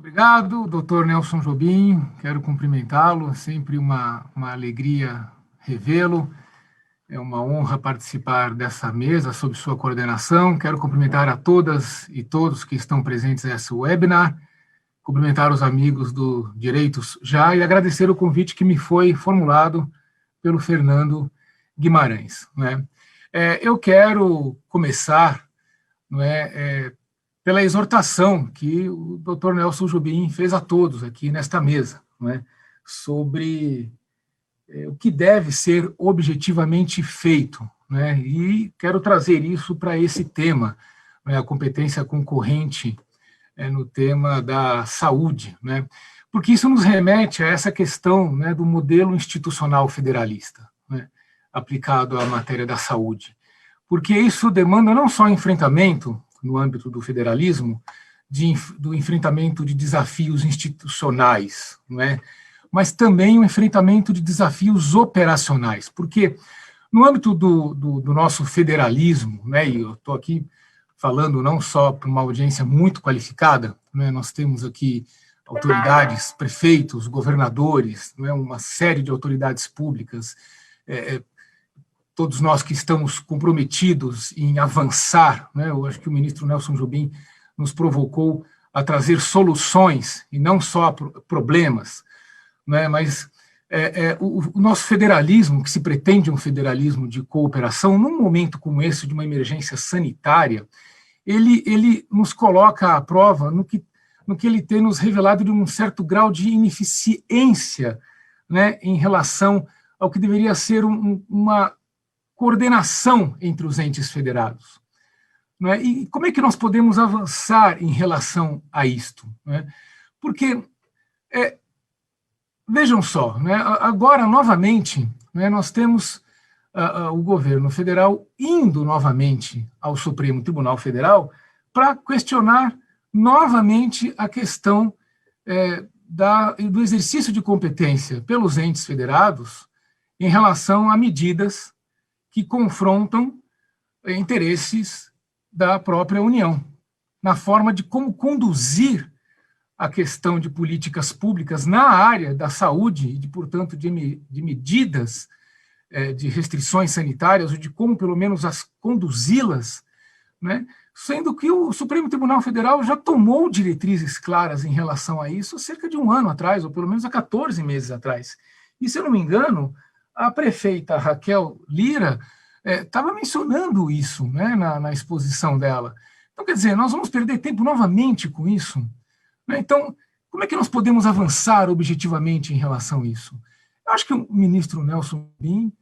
Obrigado, doutor Nelson Jobim. Quero cumprimentá-lo, sempre uma alegria revê-lo. É uma honra participar dessa mesa sob sua coordenação. Quero cumprimentar a todas e todos que estão presentes nesse webinar, cumprimentar os amigos do Direitos Já e agradecer o convite que me foi formulado pelo Fernando Guimarães. Eu quero começar pela exortação que o Dr. Nelson Jobim fez a todos aqui nesta mesa, sobre o que deve ser objetivamente feito. E quero trazer isso para esse tema, a competência concorrente no tema da saúde, porque isso nos remete a essa questão do modelo institucional federalista, aplicado à matéria da saúde, porque isso demanda não só enfrentamento, no âmbito do federalismo, do enfrentamento de desafios institucionais, mas também o enfrentamento de desafios operacionais, porque no âmbito do nosso federalismo, e eu estou aqui falando não só para uma audiência muito qualificada, nós temos aqui autoridades, prefeitos, governadores, uma série de autoridades públicas, todos nós que estamos comprometidos em avançar, eu acho que o ministro Nelson Jobim nos provocou a trazer soluções e não só problemas, mas o nosso federalismo, que se pretende um federalismo de cooperação, num momento como esse de uma emergência sanitária, ele nos coloca à prova no que ele tem nos revelado de um certo grau de ineficiência em relação ao que deveria ser uma coordenação entre os entes federados. E como é que nós podemos avançar em relação a isto? Porque, vejam só, agora, novamente, nós temos o governo federal indo novamente ao Supremo Tribunal Federal para questionar novamente a questão do exercício de competência pelos entes federados em relação a medidas que confrontam interesses da própria União, na forma de como conduzir a questão de políticas públicas na área da saúde e, portanto, de medidas de restrições sanitárias, ou de como, pelo menos, as conduzi-las, sendo que o Supremo Tribunal Federal já tomou diretrizes claras em relação a isso há cerca de um ano atrás, ou pelo menos há 14 meses atrás. E, se eu não me engano, a prefeita Raquel Lira estava mencionando isso na exposição dela. Então, quer dizer, nós vamos perder tempo novamente com isso. Então, como é que nós podemos avançar objetivamente em relação a isso? Eu acho que o ministro Nelson Jobim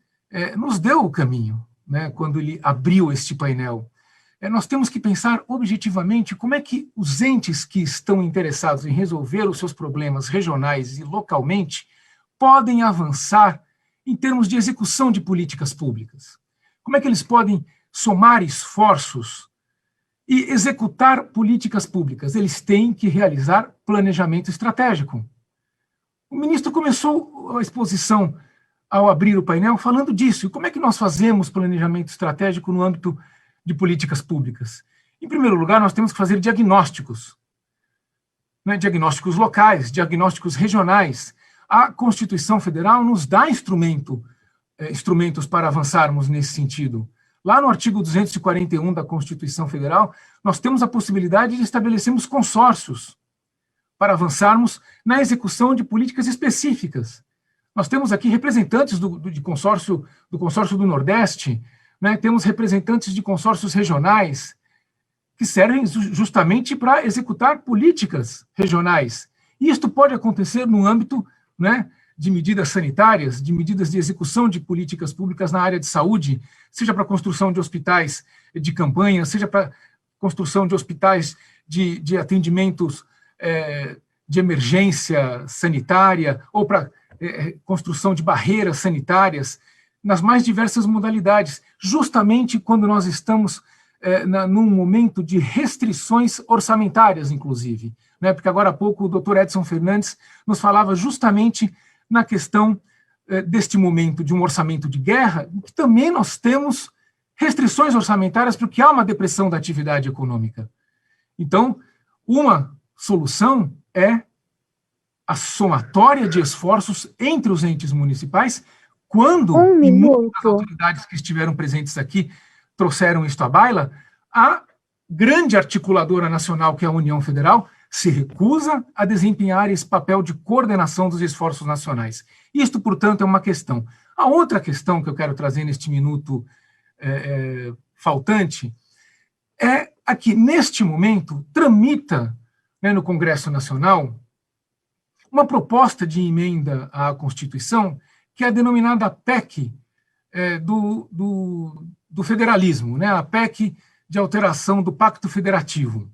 nos deu o caminho, quando ele abriu este painel. Nós temos que pensar objetivamente como é que os entes que estão interessados em resolver os seus problemas regionais e localmente podem avançar em termos de execução de políticas públicas. Como é que eles podem somar esforços e executar políticas públicas? Eles têm que realizar planejamento estratégico. O ministro começou a exposição, ao abrir o painel, falando disso. E como é que nós fazemos planejamento estratégico no âmbito de políticas públicas? Em primeiro lugar, nós temos que fazer diagnósticos. Diagnósticos locais, diagnósticos regionais. A Constituição Federal nos dá instrumentos para avançarmos nesse sentido. Lá no artigo 241 da Constituição Federal, nós temos a possibilidade de estabelecermos consórcios para avançarmos na execução de políticas específicas. Nós temos aqui representantes do consórcio do Nordeste, temos representantes de consórcios regionais, que servem justamente para executar políticas regionais. E isto pode acontecer no âmbito de medidas sanitárias, de medidas de execução de políticas públicas na área de saúde, seja para a construção de hospitais de campanha, seja para a construção de hospitais de atendimentos de emergência sanitária, ou para construção de barreiras sanitárias, nas mais diversas modalidades, justamente quando nós estamos num momento de restrições orçamentárias, inclusive. Porque agora há pouco o doutor Edson Fernandes nos falava justamente na questão deste momento de um orçamento de guerra, que também nós temos restrições orçamentárias porque há uma depressão da atividade econômica. Então, uma solução é a somatória de esforços entre os entes municipais, quando muitas autoridades que estiveram presentes aqui trouxeram isto à baila, a grande articuladora nacional, que é a União Federal, se recusa a desempenhar esse papel de coordenação dos esforços nacionais. Isto, portanto, é uma questão. A outra questão que eu quero trazer neste minuto faltante é a que, neste momento, tramita, né, no Congresso Nacional uma proposta de emenda à Constituição, que é a denominada PEC do federalismo, né, a PEC de alteração do Pacto Federativo.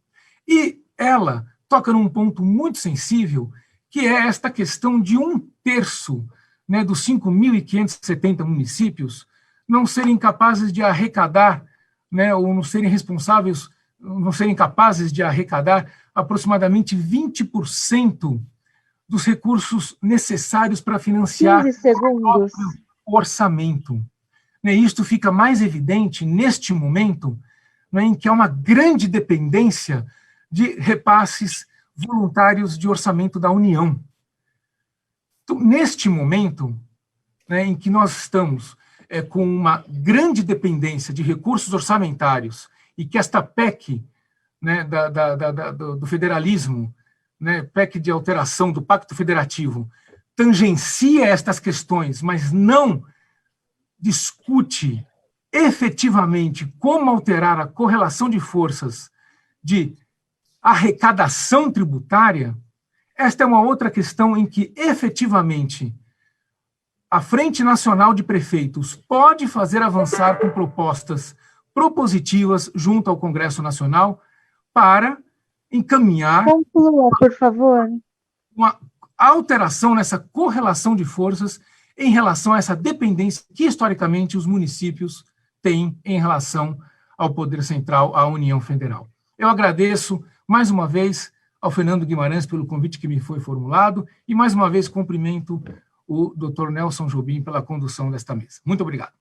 E ela toca num ponto muito sensível, que é esta questão de 1/3, né, dos 5.570 municípios não serem capazes de arrecadar, né, ou não serem responsáveis, não serem capazes de arrecadar aproximadamente 20% dos recursos necessários para financiar o orçamento. Isto fica mais evidente neste momento, né, em que há uma grande dependência de repasses voluntários de orçamento da União. Então, neste momento, né, em que nós estamos com uma grande dependência de recursos orçamentários e que esta PEC, né, do federalismo, né, PEC de alteração do Pacto Federativo, tangencia estas questões, mas não discute efetivamente como alterar a correlação de forças de arrecadação tributária, esta é uma outra questão em que, efetivamente, a Frente Nacional de Prefeitos pode fazer avançar com propostas propositivas junto ao Congresso Nacional para encaminhar... Conclua, por favor. Uma alteração nessa correlação de forças em relação a essa dependência que, historicamente, os municípios têm em relação ao Poder Central, à União Federal. Eu agradeço, mais uma vez, ao Fernando Guimarães pelo convite que me foi formulado e, mais uma vez, cumprimento o Dr. Nelson Jobim pela condução desta mesa. Muito obrigado.